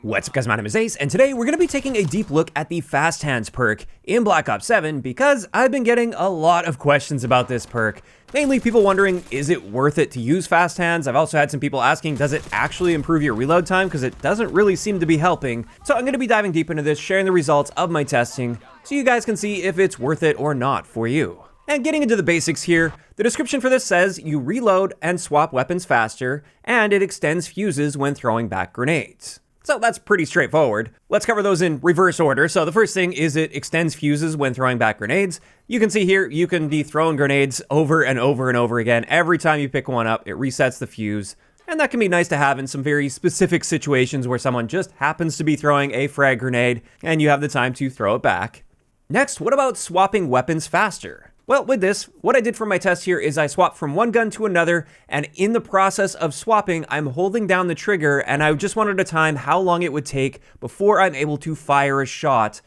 What's up guys, my name is Ace, and today we're going to be taking a deep look at the Fast Hands perk in Black Ops 7 because I've been getting a lot of questions about this perk. Mainly people wondering, is it worth it to use Fast Hands? I've also had some people asking, does it actually improve your reload time? Because it doesn't really seem to be helping. So I'm going to be diving deep into this, sharing the results of my testing, so you guys can see if it's worth it or not for you. And getting into the basics here, the description for this says you reload and swap weapons faster, and it extends fuses when throwing back grenades. So that's pretty straightforward. Let's cover those in reverse order. So the first thing is it extends fuses when throwing back grenades. You can see here, you can be throwing grenades over and over and over again. Every time you pick one up, it resets the fuse. And that can be nice to have in some very specific situations where someone just happens to be throwing a frag grenade and you have the time to throw it back. Next, what about swapping weapons faster? Well, with this, what I did for my test here is I swapped from one gun to another, and in the process of swapping, I'm holding down the trigger, and I just wanted to time how long it would take before I'm able to fire a shot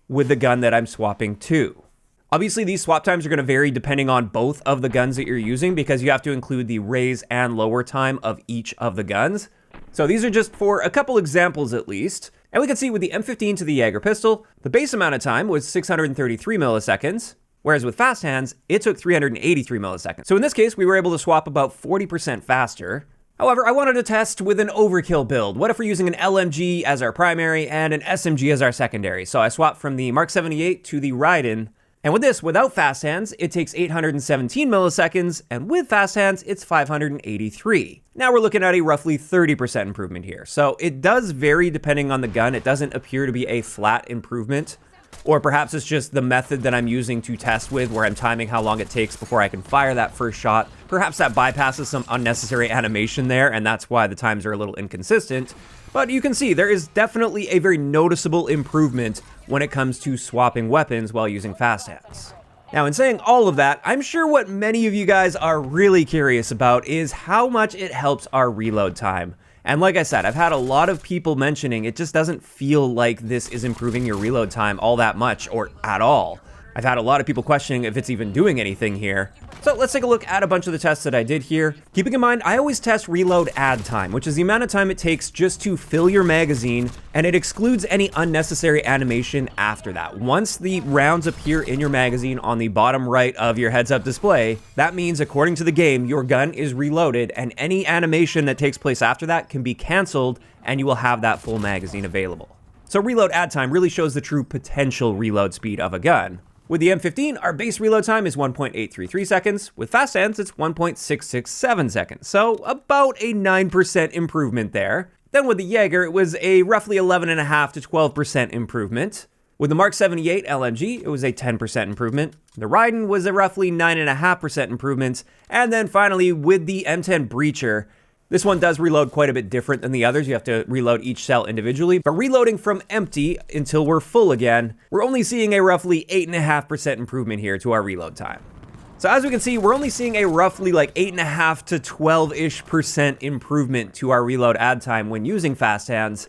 with the gun that I'm swapping to. Obviously, these swap times are going to vary depending on both of the guns that you're using, because you have to include the raise and lower time of each of the guns. So these are just for a couple examples at least. And we can see with the M15 to the Jaeger pistol, the base amount of time was 633 milliseconds. Whereas with Fast Hands, it took 383 milliseconds. So in this case, we were able to swap about 40% faster. However, I wanted to test with an overkill build. What if we're using an LMG as our primary and an SMG as our secondary? So I swapped from the Mark 78 to the Raiden. And with this, without Fast Hands, it takes 817 milliseconds, and with Fast Hands, it's 583. Now we're looking at a roughly 30% improvement here. So it does vary depending on the gun. It doesn't appear to be a flat improvement. Or perhaps it's just the method that I'm using to test with, where I'm timing how long it takes before I can fire that first shot. Perhaps that bypasses some unnecessary animation there, and that's why the times are a little inconsistent. But you can see there is definitely a very noticeable improvement when it comes to swapping weapons while using Fast Hands. Now, in saying all of that, I'm sure what many of you guys are really curious about is how much it helps our reload time. And like I said, I've had a lot of people mentioning it just doesn't feel like this is improving your reload time all that much or at all. I've had a lot of people questioning if it's even doing anything here. So let's take a look at a bunch of the tests that I did here. Keeping in mind, I always test reload add time, which is the amount of time it takes just to fill your magazine, and it excludes any unnecessary animation after that. Once the rounds appear in your magazine on the bottom right of your heads-up display, that means, according to the game, your gun is reloaded, and any animation that takes place after that can be canceled, and you will have that full magazine available. So reload add time really shows the true potential reload speed of a gun. With the M15, our base reload time is 1.833 seconds. With Fast Hands, it's 1.667 seconds. So about a 9% improvement there. Then with the Jaeger, it was a roughly 11.5 to 12% improvement. With the Mark 78 LMG, it was a 10% improvement. The Raiden was a roughly 9.5% improvement. And then finally, with the M10 Breacher, this one does reload quite a bit different than the others. You have to reload each cell individually, but reloading from empty until we're full again, we're only seeing a roughly 8.5% improvement here to our reload time. So as we can see, we're only seeing a roughly like 8.5 to 12-ish% improvement to our reload add time when using Fast Hands,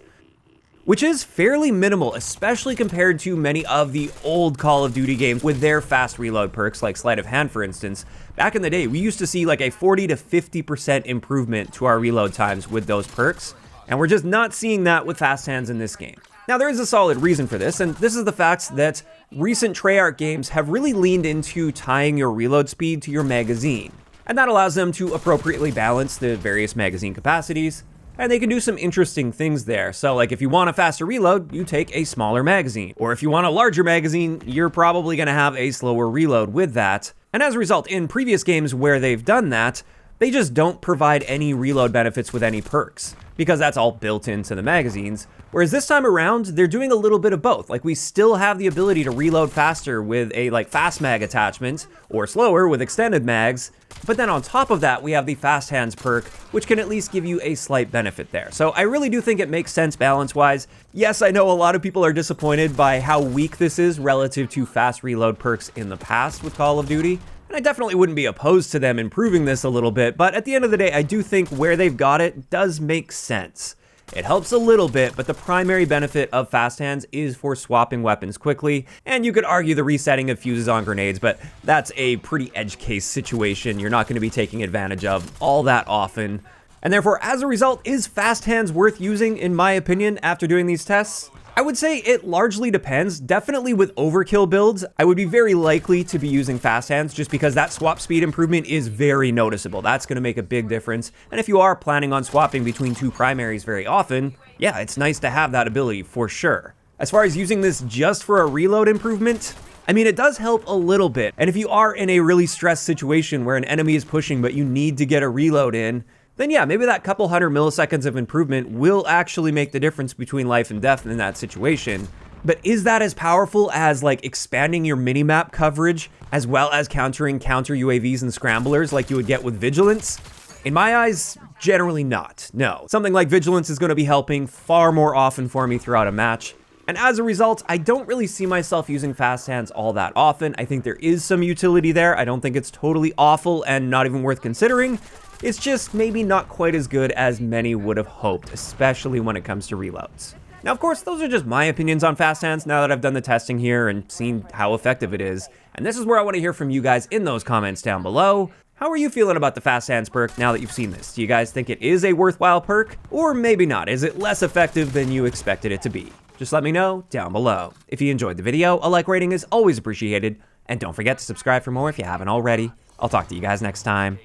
which is fairly minimal, especially compared to many of the old Call of Duty games with their fast reload perks, like Sleight of Hand, for instance. Back in the day, we used to see like a 40 to 50% improvement to our reload times with those perks, and we're just not seeing that with Fast Hands in this game. Now, there is a solid reason for this, and this is the fact that recent Treyarch games have really leaned into tying your reload speed to your magazine, and that allows them to appropriately balance the various magazine capacities. And they can do some interesting things there. So like if you want a faster reload, you take a smaller magazine. Or if you want a larger magazine, you're probably gonna have a slower reload with that. And as a result, in previous games where they've done that, they just don't provide any reload benefits with any perks, because that's all built into the magazines. Whereas this time around, they're doing a little bit of both. Like we still have the ability to reload faster with a like fast mag attachment, or slower with extended mags. But then on top of that, we have the Fast Hands perk, which can at least give you a slight benefit there. So I really do think it makes sense balance-wise. Yes, I know a lot of people are disappointed by how weak this is relative to fast reload perks in the past with Call of Duty. And I definitely wouldn't be opposed to them improving this a little bit, but at the end of the day, I do think where they've got it does make sense. It helps a little bit, but the primary benefit of Fast Hands is for swapping weapons quickly, and you could argue the resetting of fuses on grenades, but that's a pretty edge case situation you're not going to be taking advantage of all that often. And therefore, as a result, is fast hands worth using, in my opinion, after doing these tests? I would say it largely depends. Definitely with overkill builds, I would be very likely to be using fast hands just because that swap speed improvement is very noticeable. That's going to make a big difference. And if you are planning on swapping between two primaries very often, yeah, it's nice to have that ability for sure. As far as using this just for a reload improvement, I mean, it does help a little bit. And if you are in a really stressed situation where an enemy is pushing but you need to get a reload in, then yeah, maybe that couple 100 milliseconds of improvement will actually make the difference between life and death in that situation. But is that as powerful as like expanding your minimap coverage as well as countering counter UAVs and scramblers like you would get with Vigilance? In my eyes, generally not, no. Something like Vigilance is going to be helping far more often for me throughout a match. And as a result, I don't really see myself using fast hands all that often. I think there is some utility there. I don't think it's totally awful and not even worth considering. It's just maybe not quite as good as many would have hoped, especially when it comes to reloads. Now, of course, those are just my opinions on fast hands now that I've done the testing here and seen how effective it is. And this is where I want to hear from you guys in those comments down below. How are you feeling about the fast hands perk now that you've seen this? Do you guys think it is a worthwhile perk? Or maybe not? Is it less effective than you expected it to be? Just let me know down below. If you enjoyed the video, a like rating is always appreciated. And don't forget to subscribe for more if you haven't already. I'll talk to you guys next time.